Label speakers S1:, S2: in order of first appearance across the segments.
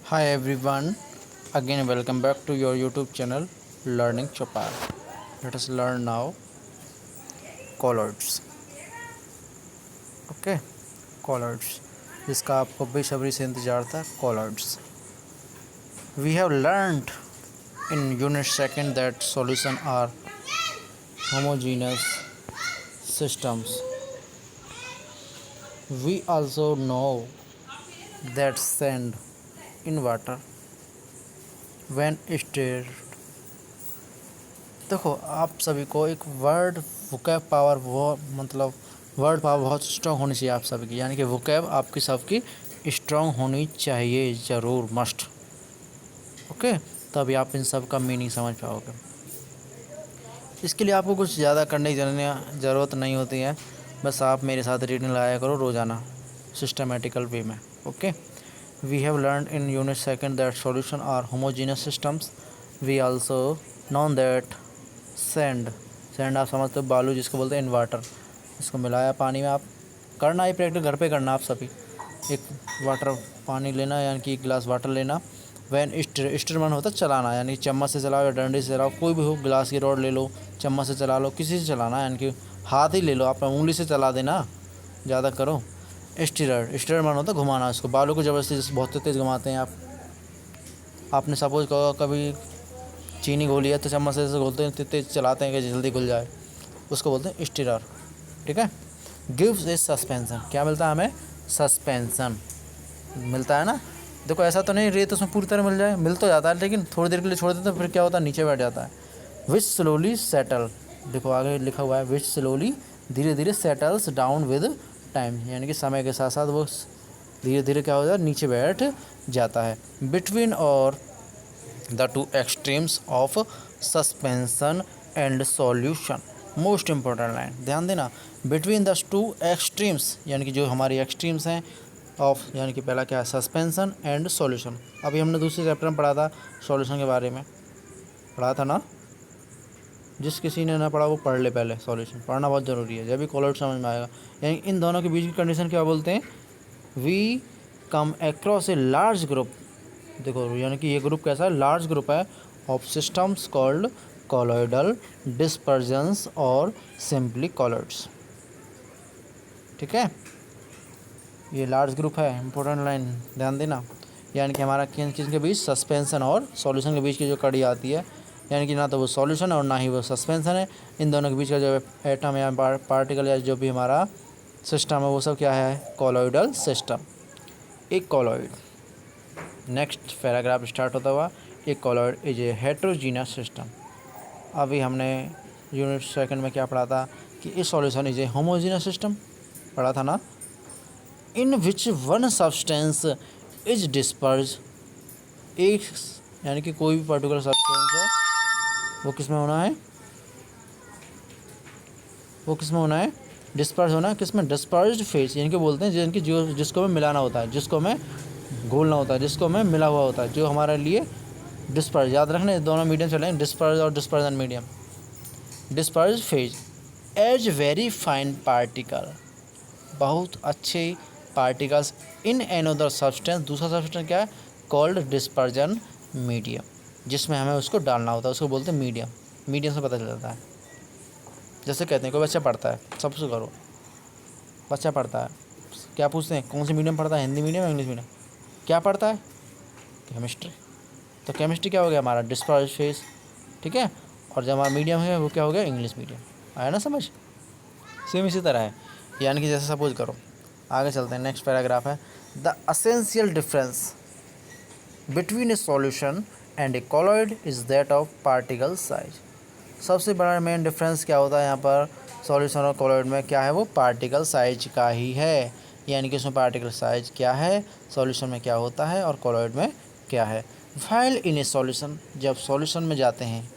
S1: Hi everyone, again welcome back to your YouTube channel Learning Chopar. Let us learn now colloids. Okay, colloids. जिसका आपको बेसब्री से इंतजार था colloids. We have learned in unit second that solution are homogeneous systems. We also know that sand in water when stirred. देखो आप सभी को एक word vocab power word power बहुत स्ट्रॉन्ग होनी चाहिए आप सभी की, यानी कि वोकैब आपकी सबकी स्ट्रॉन्ग होनी चाहिए ज़रूर मस्ट। ओके, तभी आप इन सब का मीनिंग समझ पाओगे। इसके लिए आपको कुछ ज़्यादा करने की ज़रूरत नहीं होती है, बस आप मेरे साथ रीडिंग लगाया करो रोज़ाना सिस्टमेटिकल वे में। Okay, we have learn in unit second that solution are homogeneous systems. We also known that sand आप समझते हो, बालू जिसको बोलते हैं इन्वर्टर, इसको मिलाया पानी में। आप करना ही प्रैक्टिस घर पे करना आप सभी। एक वाटर पानी लेना, यानी कि एक गिलास वाटर लेना। वैन स्टर मन होता है चलाना, यानी चम्मच से चलाओ या डंडे से चलाओ, कोई भी हो, गिलास की रॉड ले लो, चम्मच से चला लो, किसी से चलाना, यानी कि हाथ ही ले लो, आप उंगली से चला देना, ज़्यादा करो। स्टर मन होता है घुमाना, इसको बालू को ज़बरदस्ती बहुत तेज़ घुमाते हैं आप। आपने सपोज कभी चीनी घोली है तो चम्मच से घोलते हैं, तेज चलाते हैं कि जल्दी घुल जाए, उसको बोलते हैं स्टिरर। ठीक है। गिव्स इज सस्पेंशन, क्या मिलता है हमें? सस्पेंशन मिलता है ना। देखो ऐसा तो नहीं रेत उसमें पूरी तरह मिल तो जाता है, लेकिन थोड़ी देर के लिए छोड़ देते तो फिर क्या होता है, नीचे बैठ जाता है। विच स्लोली सेटल, देखो आगे लिखा हुआ है विच स्लोली, धीरे धीरे सेटल्स डाउन विद टाइम, यानी कि समय के साथ साथ वो धीरे धीरे क्या हो जाता है, नीचे बैठ जाता है। बिटवीन और the two extremes of suspension and solution, most important line ध्यान देना। बिटवीन द टू एक्सट्रीम्स, यानी कि जो हमारी एक्सट्रीम्स हैं ऑफ, यानी कि पहला क्या है, सस्पेंशन एंड सॉल्यूशन। अभी हमने दूसरे चैप्टर में पढ़ा था सॉल्यूशन के बारे में, पढ़ा था ना। जिस किसी ने ना पढ़ा वो पढ़ ले, पहले सॉल्यूशन पढ़ना बहुत ज़रूरी है, जब भी कॉलआउट समझ में आएगा। यानी इन दोनों के बीच की कंडीशन क्या बोलते हैं, we come across a large group. देखो यानी कि ये ग्रुप कैसा है, लार्ज ग्रुप है, of systems called colloidal dispersions और सिंपली कॉलॉइड्स। ठीक है, ये लार्ज ग्रुप है, इंपॉर्टेंट लाइन ध्यान देना। यानी कि हमारा किन चीज़ के बीच, सस्पेंशन और सॉल्यूशन के बीच की जो कड़ी आती है, यानी कि ना तो वो सॉल्यूशन और ना ही वो सस्पेंशन है, इन दोनों के बीच का जो एटम या पार्टिकल या जो भी हमारा सिस्टम है वो सब क्या है, कॉलॉइडल सिस्टम। एक कॉलॉइड, नेक्स्ट पैराग्राफ स्टार्ट होता हुआ, एक colloid is a heterogeneous system. अभी हमने यूनिट सेकंड में क्या पढ़ा था कि इस solution is a homogeneous system, पढ़ा था ना। In which one substance is disperse, एक यानी कि कोई भी पर्टिकुलर सब्सटेंस है वो किस में होना है, वो किस में होना है, डिस्पर्ज होना है। किस में, डिस्पर्ज्ड फेज, यानी कि बोलते हैं जिनकी जिसको हमें मिलाना होता है, जिसको हमें घोलना होता है, जिसको हमें मिला हुआ होता है, जो हमारे लिए डिस्पर्ज, याद रखना दोनों मीडियम चलें, डिस्पर्ज और dispersion medium. Disperse phase as very fine particle, बहुत अच्छे पार्टिकल्स इन एनोदर सब्सटेंस, दूसरा सब्सटेंस क्या है, कॉल्ड डिस्पर्जन मीडियम, जिसमें हमें उसको डालना होता है, उसको बोलते हैं मीडियम। मीडियम से पता चल जाता है। जैसे कहते हैं कोई बच्चा पढ़ता है, सबसे करो, बच्चा पढ़ता है, क्या पूछते हैं कौन सी मीडियम पढ़ता है, हिंदी मीडियम या इंग्लिश मीडियम, क्या पढ़ता है, केमिस्ट्री। तो केमिस्ट्री क्या हो गया हमारा, डिस्पर्ज फेज। ठीक है, और जब हमारा मीडियम है वो क्या हो गया, इंग्लिश मीडियम। आया ना समझ। सेम इसी तरह है, यानी कि जैसे सपोज करो, आगे चलते हैं, नेक्स्ट पैराग्राफ है, the essential difference between A solution and A colloid is that of particle size. सबसे बड़ा मेन डिफरेंस क्या होता है यहाँ पर सॉल्यूशन और कॉलॉइड में, क्या है वो, पार्टिकल साइज का ही है। यानी कि उसमें पार्टिकल साइज क्या है, सॉल्यूशन में क्या होता है और कॉलॉइड में क्या है। फाइल इन ए सॉल्यूशन, जब सॉल्यूशन में जाते हैं,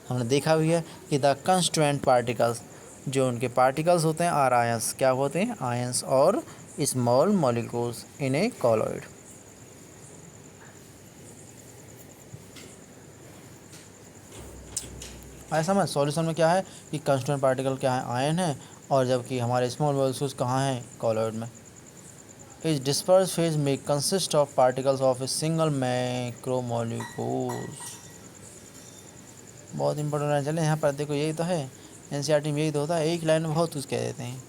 S1: हमने देखा भी है कि द कंस्टिट्यूएंट पार्टिकल्स, जो उनके पार्टिकल्स होते हैं, आर आयंस, क्या होते हैं, आयंस और small molecules in A colloid. ऐसा समझ, सॉल्यूशन में क्या है कि कंस्टिट्यूएंट पार्टिकल क्या है, आयन है, और जबकि हमारे स्मॉल मॉलिक्यूल्स कहाँ हैं, कॉलॉइड में। इस डिस्पर्स फेज में consist of particles of a single macromolecules. बहुत इंपॉर्टेंट लाइन चले यहाँ पर, देखो यही तो है एनसीईआरटी में, यही तो होता है, एक लाइन में बहुत कुछ कह देते हैं।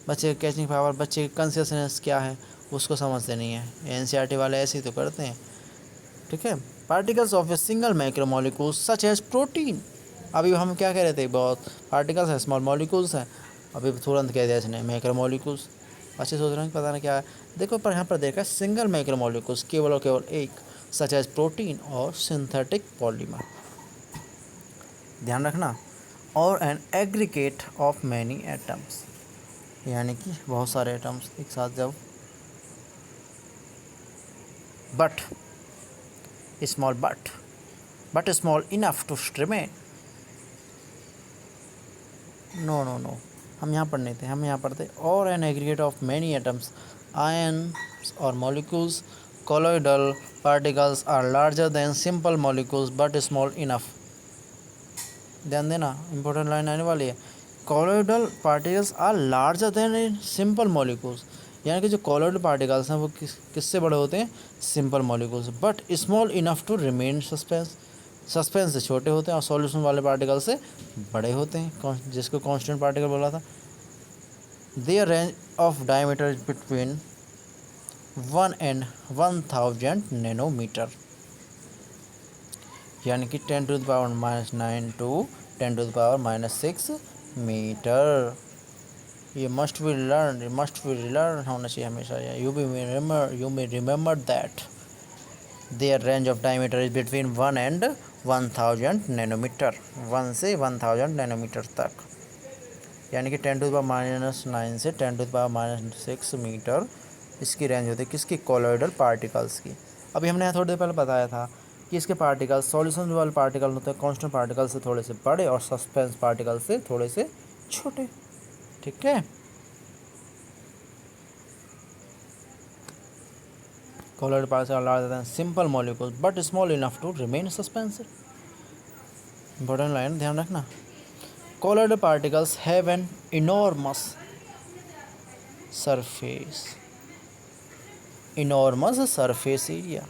S1: बच्चे की कैचिंग पावर, बच्चे की कॉन्शियसनेस क्या है उसको समझते नहीं है, एनसीईआरटी वाले ऐसे ही तो करते हैं। ठीक है, particles of a single macromolecules such as protein. अभी हम क्या कह रहे थे, बहुत पार्टिकल्स हैं, स्मॉल मॉलिक्यूल्स हैं, अभी तुरंत कह दिया इसने मैक्रोमोलिक्यूल्स। अच्छे सोच रहे हैं पता नहीं क्या है, देखो पर यहाँ पर देखा सिंगल मैक्रोमोलिक्यूल्स, केवल और केवल एक, सच एज प्रोटीन और सिंथेटिक पॉलीमर, ध्यान रखना, और an aggregate of many atoms, यानी कि बहुत सारे एटम्स एक साथ जब, but small, but small enough to remain, no no no, हम यहाँ पर नहीं थे, हम यहाँ पर थे, और an aggregate of many atoms, ions और molecules, colloidal particles are larger than simple molecules but small enough. ध्यान देना, इंपॉर्टेंट लाइन आने वाली है, colloidal particles are larger than simple molecules, यानी कि जो कोलोइडल पार्टिकल्स हैं वो किससे बड़े होते हैं, simple molecules, but small enough to remain suspense, suspense से छोटे होते हैं, और सॉल्यूशन वाले पार्टिकल से बड़े होते हैं, जिसको कांस्टेंट पार्टिकल बोला था। Their range of diameter is between 1 and 1000 nanometre, यानी कि 10⁻⁻9 to 10⁻⁻6 मीटर। ये मस्ट बी लर्न होना चाहिए हमेशा, you may remember that their range of diameter is between 1 and 1000 nanometre, 1 से 1000 नैनोमीटर तक, यानी कि 10⁻⁻9 से 10⁻⁻6 मीटर इसकी रेंज होती है, किसकी, कोलोइडल पार्टिकल्स की। अभी हमने यहाँ थोड़ी देर पहले बताया था कि इसके पार्टिकल्स सॉल्यूशन वाले पार्टिकल होते हैं कांस्टेंट पार्टिकल से थोड़े से बड़े और सस्पेंस पार्टिकल से थोड़े से छोटे। ठीक है, colloidal particles larger than simple molecules but small enough to remain suspensive. Important line ध्यान रखना, colloidal particles have an enormous surface, enormous surface area,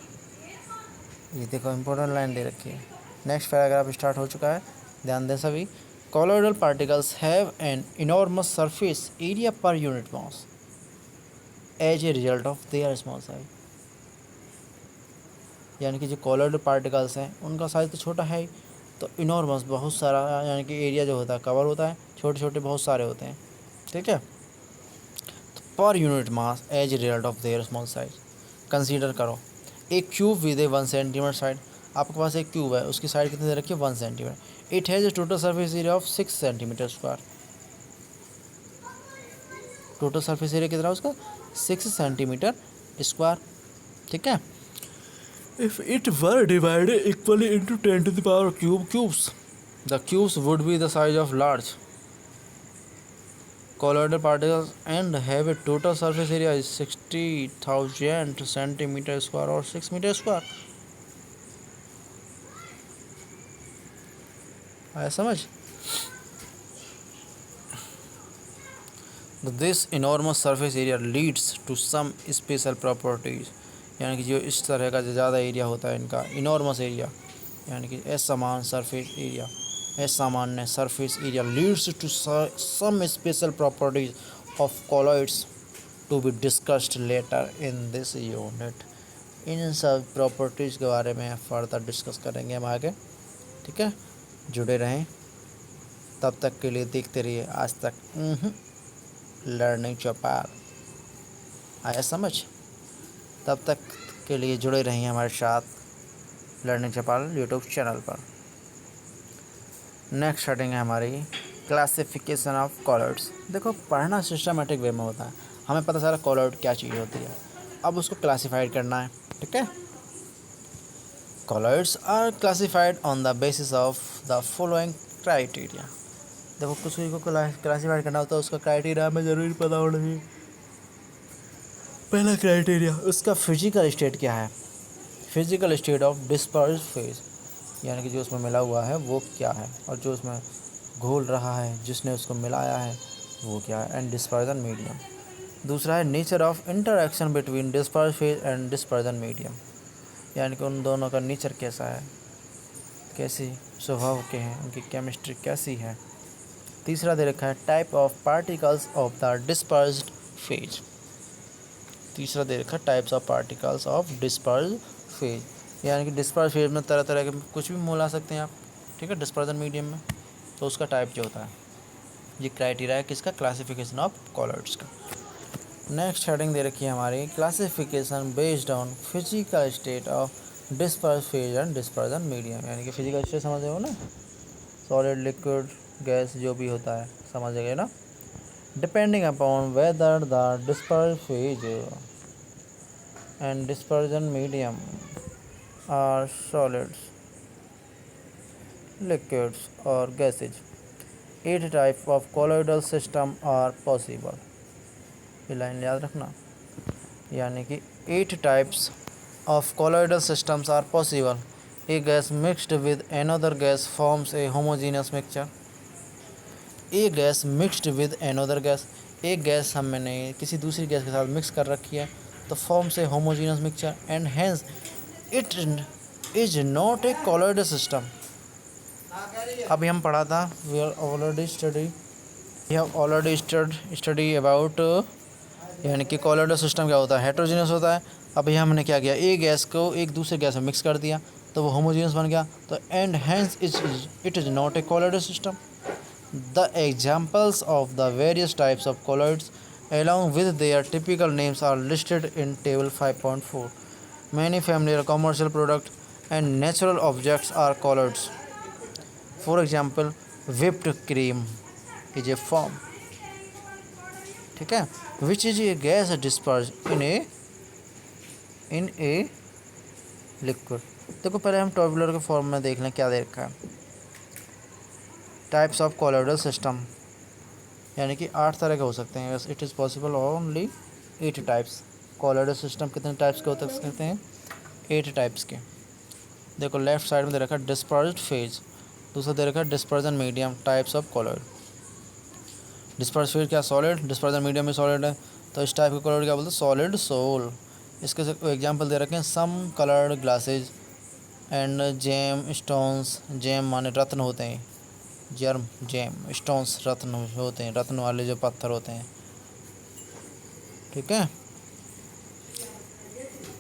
S1: ये देखो इंपॉर्टेंट लाइन दे रखी है। नेक्स्ट पैराग्राफ स्टार्ट हो चुका है, ध्यान दें सभी। Colloidal particles have an enormous surface area per unit mass as a result of their small size, यानी कि जो कोलोइडल पार्टिकल्स हैं उनका साइज तो छोटा है ही, तो इनॉर्मस बहुत सारा, यानी कि एरिया जो होता है कवर होता है, छोटे छोटे बहुत सारे होते हैं। ठीक है, तो per unit mass as a result of their small size. Consider करो एक cube with a 1 centimetre side, आपके पास एक क्यूब है, उसकी साइड कितनी दे रखी है, 1 centimetre. It has a total surface area of 6 centimetre square, total surface area कितना है उसका, 6 सेंटीमीटर स्क्वायर। ठीक है, if it were divided equally into 10 to the power cubes, the cubes would be the size of large colloidal particles and have a total surface area is 60,000 centimeter square or 6 meter square। आया समझ? This enormous surface area leads to some special properties, यानी कि जो इस तरह का जो ज़्यादा एरिया होता है इनका इनॉर्मस एरिया, यानी कि असमान सरफेस एरिया, असामान्य surface area leads to some special properties of colloids to be discussed later in this unit. इन सब प्रॉपर्टीज़ के बारे में फर्दर डिस्कस करेंगे हम आगे। ठीक है, जुड़े रहें, तब तक के लिए देखते रहिए आज तक लर्निंग चौपाल। आया समझ? तब तक के लिए जुड़े रहिए हमारे साथ लर्निंग चौपाल यूट्यूब चैनल पर। नेक्स्ट हेडिंग है हमारी क्लासिफिकेशन ऑफ कॉलॉइड्स। देखो पढ़ना सिस्टमेटिक वे में होता है, हमें पता चला कॉलॉइड क्या चीज़ होती है, अब उसको क्लासीफाइड करना है। ठीक है, colloids are classified on the basis of the following criteria. देखो कुछ को क्लासीफाइड करना होता है, उसका क्राइटेरिया हमें ज़रूरी पता होना चाहिए। पहला क्राइटेरिया, उसका फिजिकल स्टेट क्या है, physical state of disperse phase, यानी कि जो उसमें मिला हुआ है वो क्या है, और जो उसमें घोल रहा है जिसने उसको मिलाया है वो क्या है, एंड डिस्पर्जन मीडियम, दूसरा है nature of interaction between disperse phase and dispersion medium, यानी कि उन दोनों का नेचर कैसा है, कैसी स्वभाव के हैं, उनकी केमिस्ट्री कैसी है। तीसरा दे रखा है type of particles of the dispersed phase. तीसरा दे रखा है types of particles of dispersed phase, यानी कि डिस्पर्स फेज में तरह तरह के कुछ भी मोल आ सकते हैं आप, ठीक है, डिस्पर्जन मीडियम में, तो उसका टाइप जो होता है। ये क्राइटेरिया है किसका, क्लासिफिकेशन ऑफ कॉलर्ड्स का। नेक्स्ट हेडिंग दे रखी है हमारी classification based on physical state of disperse phase and dispersion medium, यानी कि फिजिकल स्टेट समझ रहे हो ना, सॉलिड लिक्विड गैस जो भी होता है समझ गए ना। Depending upon whether the disperse phase and dispersion medium are solids, liquids or gases, 8 types of colloidal system are possible। ये लाइन याद रखना, यानी कि 8 types of colloidal systems are possible। A gas mixed with another gas forms a homogeneous mixture। A gas mixed with another gas, एक gas हमने किसी दूसरी gas के साथ मिक्स कर रखी है तो forms a homogeneous mixture and hence it is not a colloidal system। अभी हम पढ़ा था, we have already study about यानी कि कॉलोइडल सिस्टम क्या होता है, हेट्रोजीनियस होता है। अभी हमने क्या किया, एक गैस को एक दूसरे गैस में मिक्स कर दिया तो वो होमोजीनियस बन गया, तो and hence it is not a colloidal system. The examples of the various types of colloids along with their typical names are listed in table 5.4। many familiar commercial products and natural objects are colloids। for example, whipped cream is a foam, ठीक है, which is a gas dispersed in a liquid। देखो पहले हम टर्बुलर के form में देख लें क्या दे रखा है। टाइप्स ऑफ कॉलोइडल सिस्टम, यानी कि 8 तरह के हो सकते हैं। It is possible only 8 types. Colloidal system कितने टाइप्स के हो सकते हैं, 8 टाइप्स के। देखो लेफ्ट साइड में दे रखा है डिस्पर्स्ड फेज, दूसरा दे रखा है dispersion medium, types of colloid. Disperse phase क्या, सॉलिड, डिस्पर्जन मीडियम में सॉलिड है, तो इस टाइप के कॉलोइड क्या बोलते हैं, सॉलिड सोल। इसके एग्जांपल दे रखे हैं some coloured glasses and gem stones. Gem माने रत्न होते हैं, जर्म जेम, स्टोन्स रत्न होते हैं, रत्न वाले जो पत्थर होते हैं, ठीक है।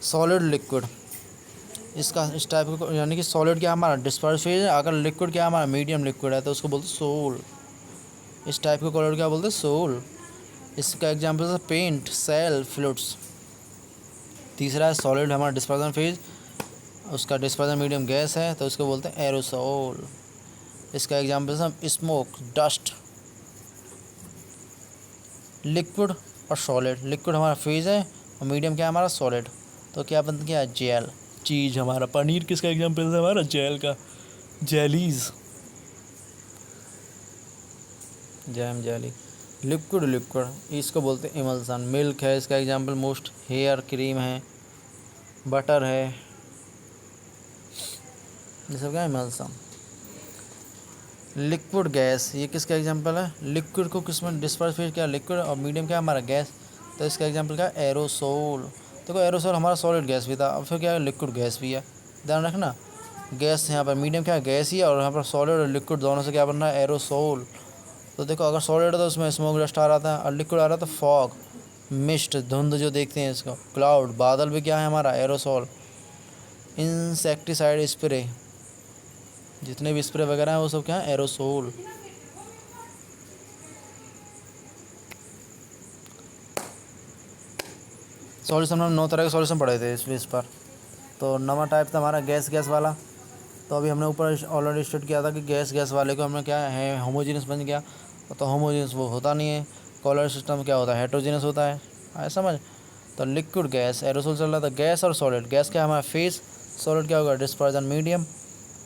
S1: सॉलिड लिक्विड, इसका इस टाइप का, यानी कि सॉलिड क्या हमारा डिस्पर्स फेज है, अगर लिक्विड क्या हमारा मीडियम लिक्विड है तो उसको बोलते हैं सोल। इस टाइप के कॉलोइड क्या बोलते हैं, सोल। इसका एग्जांपल है पेंट, सेल, फ्लूइड्स। तीसरा है सॉलिड हमारा डिस्पर्जन फेज, उसका डिस्पर्जन मीडियम गैस है तो उसको बोलते हैं एरोसोल। इसका एग्जांपल है स्मोक, डस्ट। लिक्विड और सॉलिड, लिक्विड हमारा फेज है और मीडियम क्या है हमारा सॉलिड, तो क्या बनता क्या है, जेल। चीज़ हमारा पनीर किसका एग्जांपल है हमारा, जेल का, jellies, jam jelly. Liquid liquid इसको बोलते हैं इमल्सन। मिल्क है इसका एग्जांपल मोस्ट, हेयर क्रीम है, बटर है, ये सब क्या है, इमल्सन। लिक्विड गैस, ये किसका एग्जांपल है, लिक्विड को किसमें डिस्पर्स फेज क्या लिक्विड और मीडियम क्या हमारा गैस, तो इसका एग्जांपल क्या है, एरोसोल। देखो एरोसोल हमारा सॉलिड गैस भी था, अब फिर क्या है, लिक्विड गैस भी है, ध्यान रखना। गैस यहाँ पर मीडियम क्या है, गैस ही है, और यहाँ पर सॉलिड और लिक्विड दोनों से क्या बन रहा है, एरोसोल। तो देखो अगर सॉलिड है तो उसमें स्मोक डस्ट आ रहा था, और लिक्विड आ रहा था फॉग, मिस्ट, धुंध जो देखते हैं इसको, क्लाउड, बादल भी क्या है हमारा, एरोसोल। इंसेक्टिसाइड स्प्रे, जितने भी स्प्रे वगैरह हैं वो सब क्या है, एरोसोल। सॉल्यूशन में 9 तरह के सॉल्यूशन पढ़े थे इस पर। तो नवा टाइप था हमारा गैस गैस वाला, तो अभी हमने ऊपर ऑलरेडी स्टार्ट किया था कि गैस गैस वाले को हमने क्या है, होमोजीनियस बन गया, तो होमोजीनियस वो होता नहीं है। कॉलर सिस्टम क्या होता है, हेट्रोजीनियस होता है, आया समझ। तो लिक्विड गैस एरोसोल चल रहा था, गैस और सॉलिड, गैस क्या हमारा फेस, सॉलिड क्या होगा डिस्पर्जन मीडियम,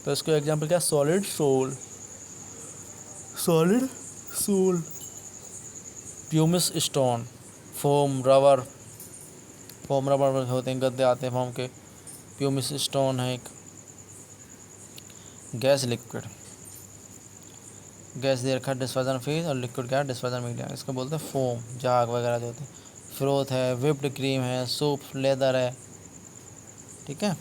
S1: तो इसको एग्जांपल क्या, solid sol, solid sol. Pumice stone, foam rubber, foam rubber होते हैं, गद्दे आते हैं फोम के, प्यूमिस स्टोन है एक। गैस लिक्विड, गैस दे रखा है डिस्पर्जन फेज और लिक्विड क्या है डिस्पर्जन मीडियम, इसको बोलते हैं फोम, जाग वगैरह जो होते हैं। फ्रोथ है, whipped क्रीम है, सूप, लेदर है। ठीक है,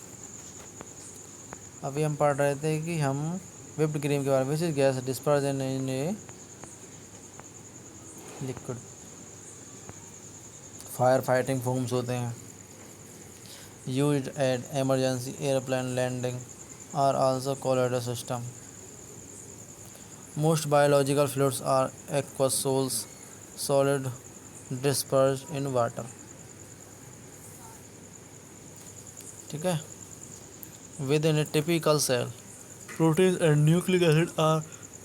S1: अभी हम पढ़ रहे थे कि हम whipped क्रीम के बारे में, which gas dispersion in a liquid. Fire fighting foams होते हैं, used at emergency airplane landing are also colloidal system. Most biological fluids are aquasols, solid dispersed in water. ठीक है, within a typical cell protein and nucleic acid are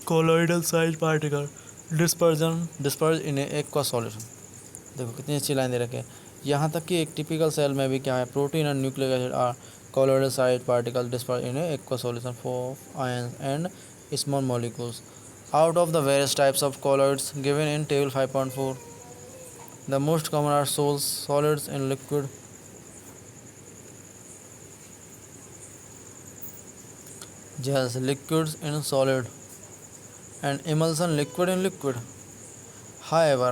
S1: colloidal size particle disperse in a aqua solution. देखो कितनी अच्छी line दे रखे हैं। यहाँ तक कि एक टिपिकल सेल में भी क्या है, protein and nucleic acid are colloidal size particle disperse in a aqua solution for ions and small molecules out of the various types of colloids given in table 5.4. The most common are solids in liquid, gels, liquids in solid, and emulsion liquid in liquid. However,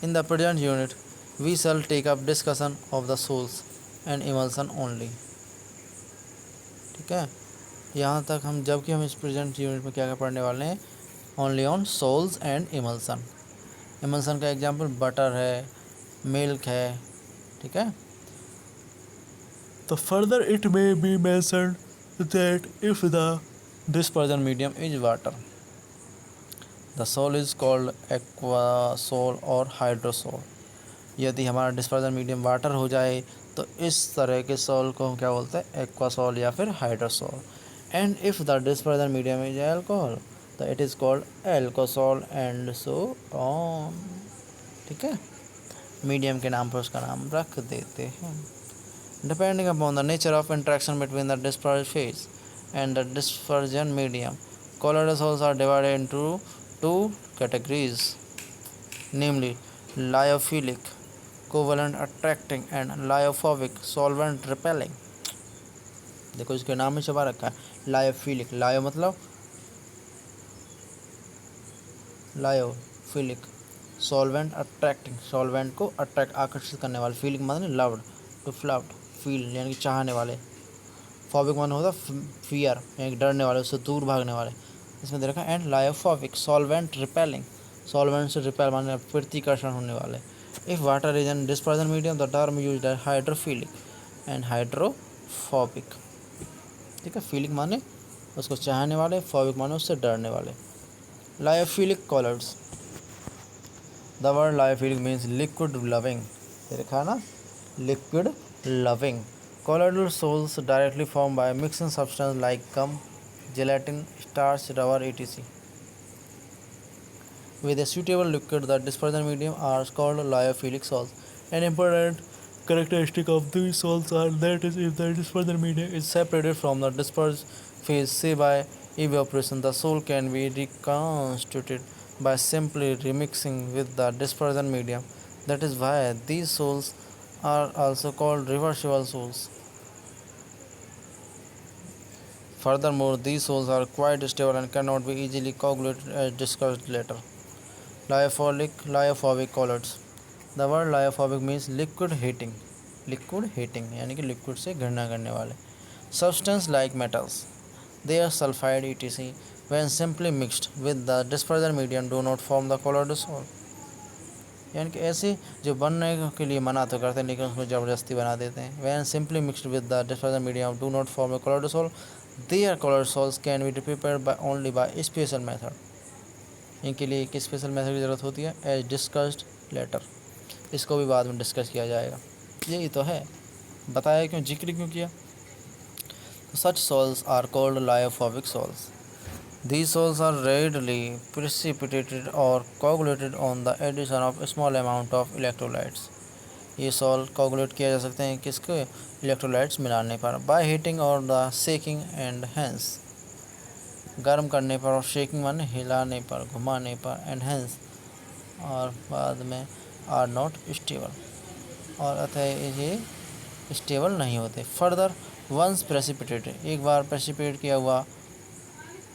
S1: in the present unit, we shall take up discussion of the sols and emulsion only. ठीक है, यहाँ तक हम जबकि हम इस present unit में क्या क्या पढ़ने वाले हैं, only on sols and emulsion. Emulsion का एग्जांपल बटर है, मिल्क है। ठीक है, तो further it may be mentioned that if the dispersion medium is water the sol is called aquasol और हाइड्रोसोल। यदि हमारा डिस्पर्जन मीडियम वाटर हो जाए तो इस तरह के सोल को हम क्या बोलते हैं, एक्वासोल या फिर hydrosol. And if the dispersion medium is alcohol तो it is called alcosol and so on. ठीक है, मीडियम के नाम पर उसका नाम रख देते हैं। Depending upon the nature of interaction between the disperse phase and the dispersion medium, colloidal sols are divided into two categories, namely lyophilic covalent attracting and lyophobic solvent repelling। देखो इसके नाम में छपा रखा है लायोफिलिक, लायो मतलब लायोफिलिक, सॉल्वेंट अट्रैक्टिंग, सॉल्वेंट को अट्रैक्ट आकर्षित करने वाले, फीलिक मतलब लव्ड टू फ्लव्ड, फील यानी कि चाहने वाले, फॉबिक मन होता फियर यानी कि डरने वाले, उससे दूर भागने वाले, इसमें दे रखा है। And lyophobic solvent repelling, solvent से रिपेल माने प्रतिकर्षण होने वाले। If water is an dispersion medium the term used है हाइड्रोफिलिक एंड हाइड्रोफोबिक। ठीक है, फीलिक माने उसको चाहने वाले, फॉबिक माने उससे डरने वाले। Lyophilic colloids, the word lyophilic means liquid loving, ये लिखा है ना, liquid loving. Colloidal sols directly formed by mixing substances like gum, gelatin, starch, rubber, etc. with a suitable liquid. The dispersion medium are called lyophilic sols. An important characteristic of these sols are that is, if the dispersion medium is separated from the dispersed phase, say by evaporation, the sol can be reconstituted by simply remixing with the dispersion medium. That is why these sols are also called reversible sols. Furthermore, these sols are quite stable and cannot be easily coagulated as discussed later. Lyophobic colloids. The word lyophobic means liquid hating. Liquid hating यानी कि liquid से घृणा करने वाले. Substance like metals, their sulfide etc. when simply mixed with the dispersion medium do not form the colloidal sol. यानी कि ऐसे जो बनने के लिए मना तो करते हैं लेकिन उसमें ज़बरदस्ती बना देते हैं। When simply mixed with the dispersion medium do not form a colloidal sol, their colloidal sols can be prepared by only by special method. इनके लिए एक स्पेशल मेथड की ज़रूरत होती है, एज डिस्कस्ड लेटर। इसको भी बाद में डिस्कस किया जाएगा। यही तो है, बताया क्यों, जिक्र क्यों किया। Such sols are called lyophobic sols. These sols are readily precipitated or coagulated on the addition of a small amount of electrolytes. ये सॉल कोगुलेट किया जा सकते हैं किसके, इलेक्ट्रोलाइट्स मिलाने पर, बाय हीटिंग और द शेकिंग एंड हैंस, गर्म करने पर और शेकिंग माने हिलाने पर, घुमाने पर, एंड हैंस और बाद में आर नॉट स्टेबल, और अतः ये स्टेबल नहीं होते। फर्दर वंस प्रेसिपिटेटेड, एक बार प्रेसिपिटेट किया हुआ,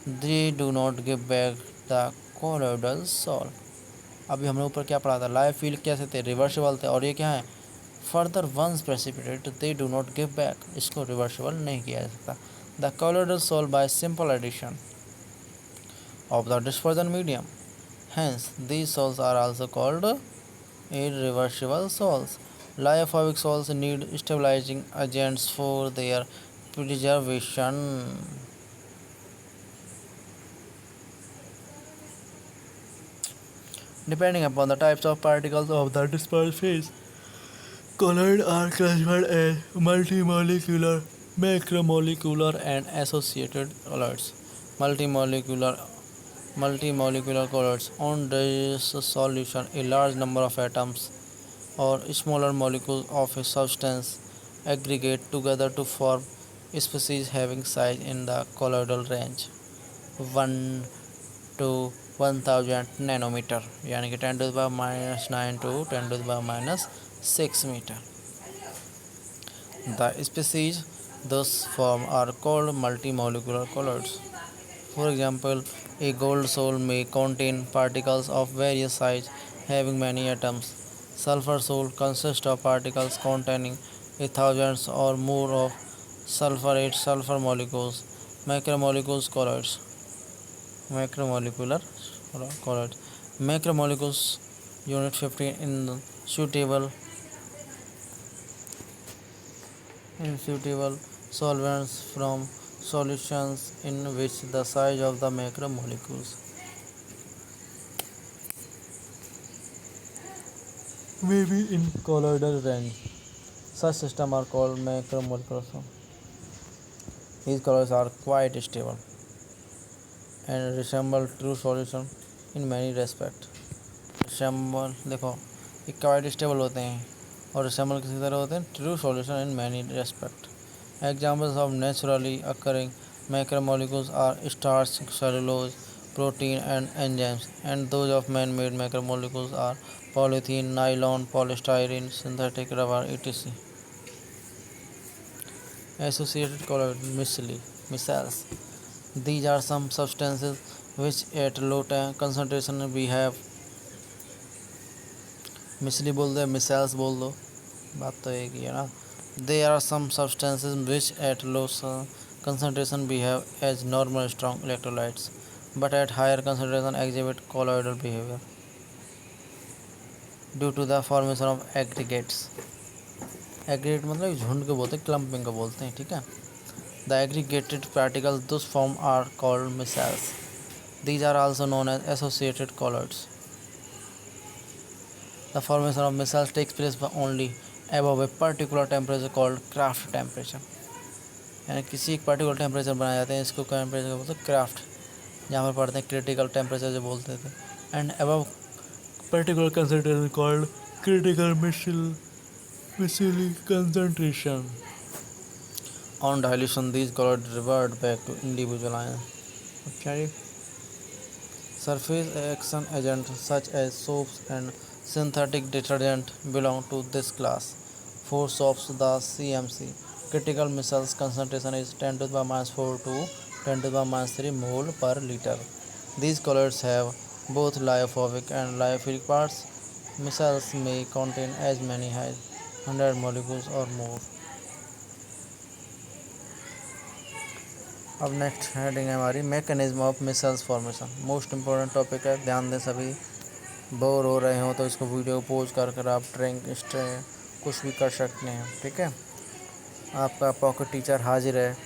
S1: they do not give back the colloidal sol, अभी हमने ऊपर क्या पढ़ा था, लाइव फील्ड कैसे थे, रिवर्सिबल थे, और ये क्या है, further once precipitate they do not give back, इसको रिवर्सिबल नहीं किया जा सकता। The colloidal solve by simple addition of the dispersion medium, hence these salts are also called irreversible salts. Lyophobic salts need stabilizing agents for their preservation. Depending upon the types of particles of the dispersed phase, colloids are classified as multimolecular, macromolecular, and associated colloids. Multimolecular colloids on this solution a large number of atoms or smaller molecules of a substance aggregate together to form species having size in the colloidal range 1 to 1000 nanometer, यानी कि 10 to the power minus 9 to 10 to the power minus 6 meter. The species thus formed are called multimolecular colloids. For example, a gold sol may contain particles of various size having many atoms. Sulfur sol consists of particles containing thousands or more of sulfurate sulfur molecules. Macromolecules colloids. Macromolecular colloids. Macromolecules unit 15 in suitable solvents from solutions in which the size of the macromolecules may be in colloidal range. Such systems are called macromolecular. These colloids are quite stable and resemble true solution in many respects. Resemble देखो ये quite stable होते हैं और resemble किसी तरह होते हैं, true solution in many respects. Examples of naturally occurring macromolecules are starch, cellulose, protein, and enzymes, and those of man-made macromolecules are polythene, nylon, polystyrene, synthetic rubber, etc. Associated colloid micelles. These are some substances which at low concentration behave. मिसली बोल दो, missiles बोल दो, बात तो एक ही है ना. There are some substances which at low concentration behave as normal strong electrolytes, but at higher concentration exhibit colloidal behavior due to the formation of aggregates. Aggregate मतलब झुंड को बोलते हैं, क्लम्पिंग को बोलते हैं, ठीक है. The aggregated particles thus formed are called micelles. These are also known as associated colloids. The formation of micelles takes place only above a particular temperature called Kraft temperature. यानी किसी एक पर्टिकुलर टेम्परेचर बनाए जाते हैं, इसको temperature बोलते हैं craft, जहाँ पर पढ़ते हैं क्रिटिकल टेम्परेचर जो बोलते थे. And above particular concentration called critical मिसली concentration. On dilution, these colloids revert back to individual ions. Okay. Surface action agents such as soaps and synthetic detergent belong to this class. For soaps, the CMC critical micelles concentration is 10 to the power minus 4 to 10 to the power minus 3 mole per liter. These colloids have both lyophobic and lyophilic parts. Micelles may contain as many as 100 molecules or more. अब next heading है हमारी mechanism of missiles formation. Most important topic है, ध्यान दें सभी. Bore हो रहे हो तो इसको वीडियो पोज कर आप ट्रेंक कुछ भी कर सकते हैं, ठीक है. आपका पॉकेट टीचर हाजिर है,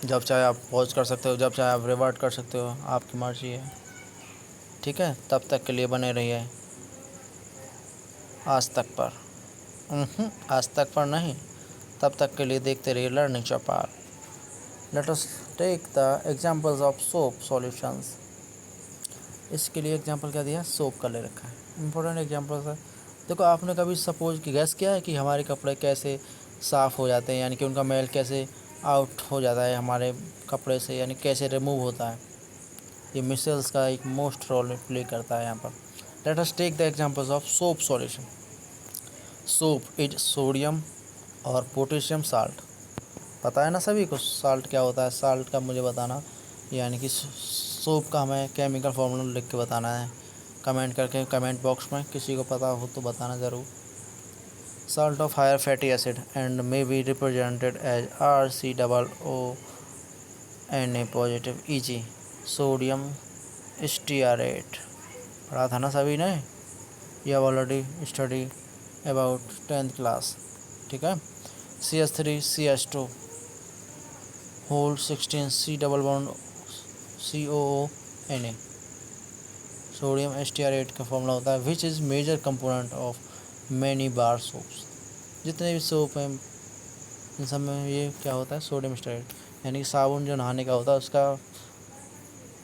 S1: जब चाहे आप पॉज कर सकते हो, जब चाहे आप रिवर्ट कर सकते हो, आपकी मर्जी है, ठीक है. तब तक के लिए बने रहिए आज तक पर. आज तक पर नहीं, तब तक के लिए देखते रहिए learning Chaupal. Let us take the examples of soap solutions. इसके लिए एग्जांपल क्या दिया, सोप का ले रखा है. इंपॉर्टेंट एग्जांपल्स है. देखो आपने कभी सपोज कि गैस किया है कि हमारे कपड़े कैसे साफ़ हो जाते हैं, यानी कि उनका मैल कैसे आउट हो जाता है हमारे कपड़े से, यानी कैसे रिमूव होता है. ये मिसल्स का एक मोस्ट रोल प्ले करता है यहाँ पर. Let us take the examples of soap solution. Soap is sodium और पोटेशियम साल्ट. पता है ना सभी को साल्ट क्या होता है. साल्ट का मुझे बताना, यानी कि सोप का हमें केमिकल फॉर्मूला लिख के बताना है. कमेंट करके कमेंट बॉक्स में, किसी को पता हो तो बताना ज़रूर। Salt of higher fatty acid and may be represented as RCOONA positive, e.g. sodium stearate। पढ़ा था ना सभी ने, यह already study about 10th class. ठीक है। CH3CH2 whole 16 C double bond COONA sodium stearate का फॉर्मूला होता है, which is major component of many bar soaps. जितने भी सोप हैं इन सब में ये क्या होता है, सोडियम स्टीयरेट, यानी कि साबुन जो नहाने का होता है उसका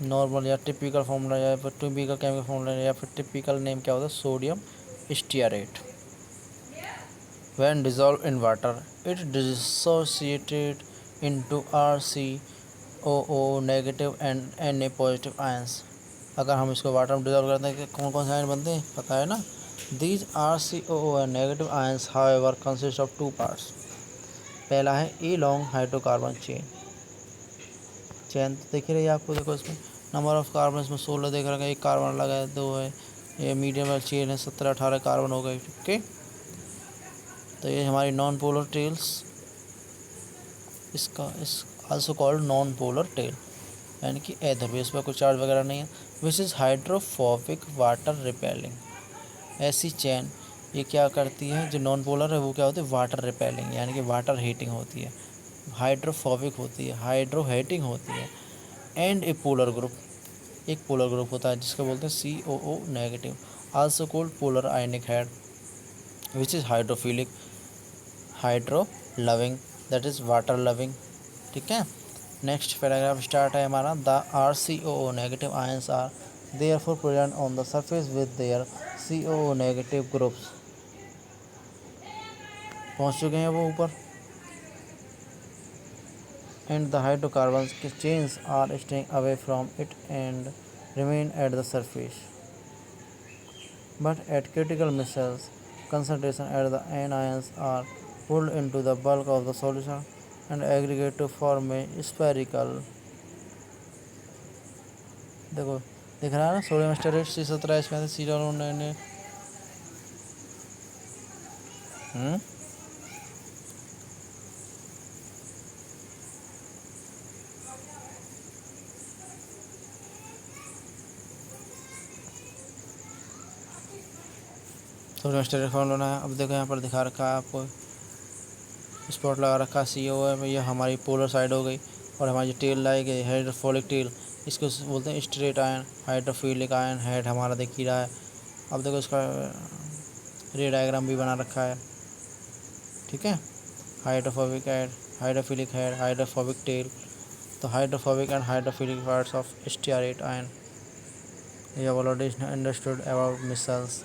S1: नॉर्मल या टिपिकल फार्मूला या फिर टिपिकल केमिकल फार्मूला या फिर टिपिकल नेम क्या होता है, sodium stearate. When dissolve in water it dissociated into RCOO negative and Na positive ions. अगर हम इसको वाटर में डिजॉल्व करते हैं कि कौन कौन से आयन बनते हैं पता है ना। These RCOO negative ions however consist of 2 parts. पहला है ए लॉन्ग हाइड्रोकार्बन चेन तो दिख रही है आपको, देखो इसमें नंबर ऑफ कार्बन इसमें 16 देख रहा है, एक कार्बन लगा है, 2 है, ये मीडियम वाली चेन है, 17-18 कार्बन हो गए। ओके, तो ये हमारी नॉन पोलर टेल्स, इसका इस also called non polar tail, यानी कि अध्रुवीय, इस पर कोई चार्ज वगैरह नहीं है। Which is hydrophobic water repelling. ऐसी चेन ये क्या करती है, जो नॉन पोलर है वो क्या होती है, वाटर रिपेलिंग, यानी कि वाटर हीटिंग होती है, हाइड्रोफोबिक होती है, हाइड्रो हीटिंग होती है। एंड ए पोलर ग्रुप, एक पोलर ग्रुप होता है जिसको बोलते हैं COO negative, also called polar ionic head, which is hydrophilic, hydro loving, that is water loving. ठीक है। नेक्स्ट पैराग्राफ स्टार्ट है हमारा, the RCOO negative ions are therefore present on the surface with their COO negative groups. पहुँच चुके हैं वो ऊपर। And the hydrocarbons chains are staying away from it and remain at the surface, but at critical missile concentration at the anions are pulled into the bulk of the solution and aggregate to form a spherical। देखो दिख रहा है ना, sodium stearate C17 इसमें से C sodium stearate formula है। अब देखो यहाँ पर दिखा रखा है आपको, स्पॉट लगा रखा है CO है, ये हमारी पोलर साइड हो गई, और हमारी जो टेल लाई गई हाइड्रोफोलिक टेल, इसको बोलते हैं straight ion, hydrophilic ion head हमारा दिख ही रहा है। अब देखो इसका रे डायग्राम भी बना रखा है। ठीक है, hydrophobic head, hydrophilic head, hydrophobic tail. तो hydrophobic and hydrophilic parts of stearate ion, ये ऑलरेडी अंडरस्टूड अबाउट मिसाइल्स।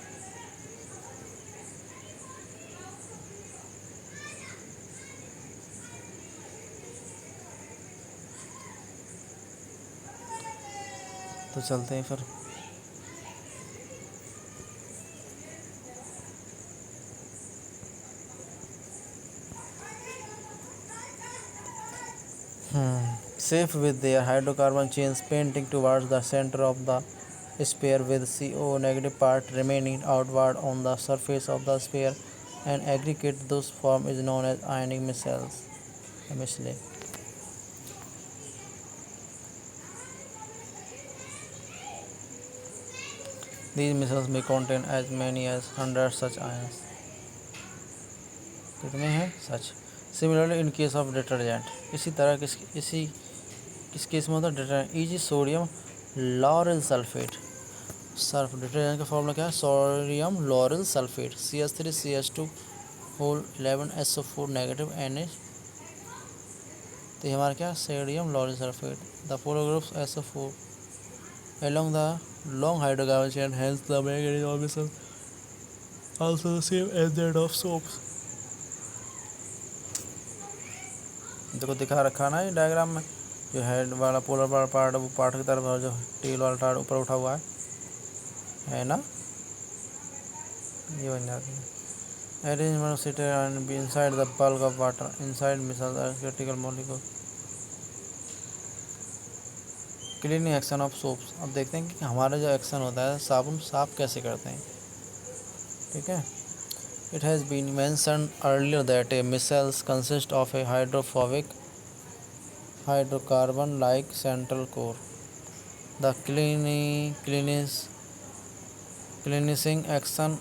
S1: तो चलते हैं फिर। Safe with their hydrocarbon chains painting towards the center of the sphere with CO negative part remaining outward on the surface of the sphere and aggregate those form is known as ionic missiles. These missiles may contain as many as 100 such ions. कितने हैं सच। Similarly in case of detergent, इसी तरह किस case में होता है detergent, इजी sodium lauryl sulphate. Surf detergent का फॉर्मूला क्या है, sodium lauryl sulphate CH3CH2 whole 11SO4 negative Na। तो ये हमारा क्या, sodium lauryl sulphate. The polar groups SO4 along the long hydrocarbon chain, hence the manganese organism also the same as that of soaps। देखो दिखा रखा ना ये diagram में, जो हेड वाला पोलर वाला पार्ट है वो पार्ट की तरफ, और जो टेल वाला पार्ट ऊपर उठा हुआ है ना, ये बन जाती है। Arrangement sited and be inside the bulk of water inside micelle critical molecule. Cleaning action of soaps. अब देखते हैं कि हमारा जो एक्शन होता है साबुन साफ कैसे करते हैं। ठीक है, it has been mentioned earlier that a micelles consist of a hydrophobic hydrocarbon like central core. The cleansing action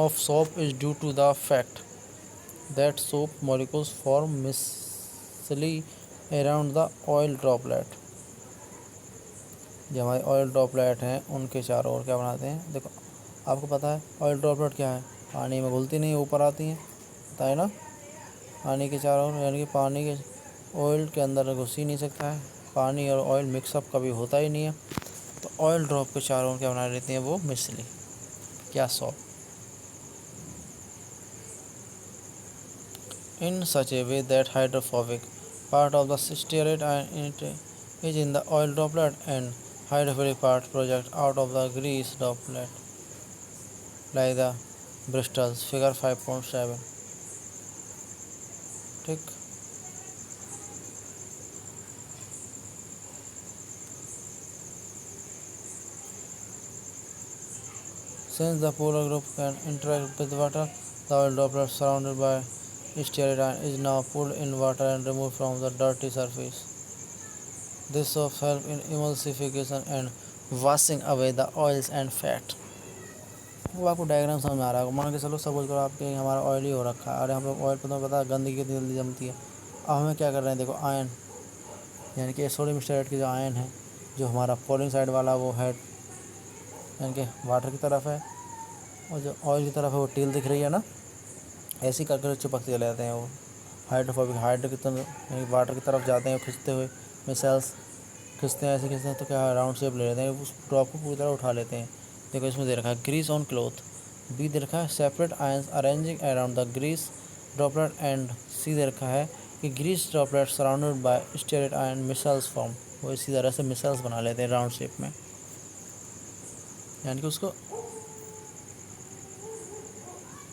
S1: of soap is due to the fact that soap molecules form mistily around the oil droplet। जो हमारे oil droplet हैं उनके चारों ओर क्या बनाते हैं, देखो आपको पता है ऑयल ड्रॉपलेट क्या है, पानी में घुलती नहीं, ऊपर आती हैं, पता है ना। पानी के चारों ओर, यानी कि पानी के ऑयल के अंदर घुस ही नहीं सकता है, पानी और ऑयल मिक्सअप कभी होता ही नहीं है। तो ऑयल ड्रॉप के चारों ओर क्या बना लेती हैं वो मिसली, क्या shop. In such a way that hydrophobic part of the steroid is in the oil droplet and hydrophilic part project out of the grease droplet, like the bristles figure 5.7। ठीक, since the polar group can interact with water, the oil droplet surrounded by steroid is now pulled in water and removed from the dirty surface। This soap helps in emulsification and washing away the oils and fat। वो आपको diagram समझ में आ रहा है। मान के चलो suppose करो आपके हमारा ऑयल ही हो रखा है और हम लोग ऑयल पर तो पता है गंदगी कितनी जल्दी जमती है। अब हमें क्या कर रहे हैं, देखो आयन यानी कि सोडियम स्टेरेट की जो आयन है, जो हमारा फॉलिंग साइड वाला वो हेड यानी कि वाटर की तरफ है और जो ऑयल की तरफ है वो टेल दिख रही है ना, ऐसे ही करके चिपकते चले जाते हैं। वो हाइड्रोफोबिक हाइड्रो की तरफ यानी वाटर की तरफ जाते हैं खिंचते हुए, मिसाइल्स खींचते हैं, ऐसे खींचते हैं तो क्या राउंड शेप ले लेते हैं, उस ड्रॉप को पूरी तरह उठा लेते हैं। देखो इसमें दे रखा है ग्रीस ऑन क्लोथ, बी दे रखा है separate ions arranging around the grease droplet and C दे रखा है कि grease droplet surrounded by stearate ion micelles form. वो इसी तरह से मिसाइल्स बना लेते हैं राउंड शेप में, यानी कि उसको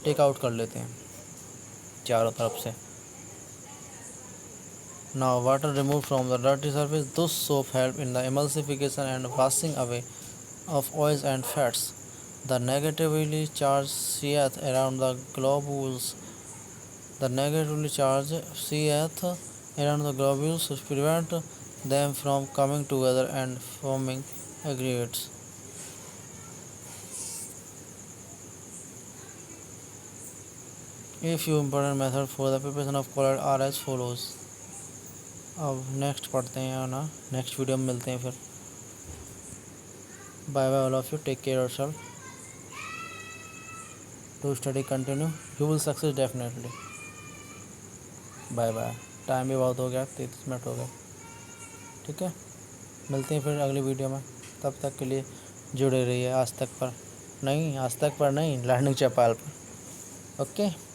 S1: टेक आउट कर लेते हैं चारों तरफ से। Now water removed from the dirty surface, those soap help in the emulsification and washing away of oils and fats. The negatively charged CH around the globules prevent them from coming together and forming aggregates। A few important methods for the preparation of colloid are as follows। अब next पढ़ते हैं ना, next video में मिलते हैं फिर। Bye bye all of you, take care yourself, to study continue, you will success definitely. Bye bye. Time भी बहुत हो गया, 33 मिनट हो गए। ठीक है, मिलते हैं फिर अगली वीडियो में, तब तक के लिए जुड़े रहिए आज तक पर नहीं, लर्निंग चौपाल पर। ओके।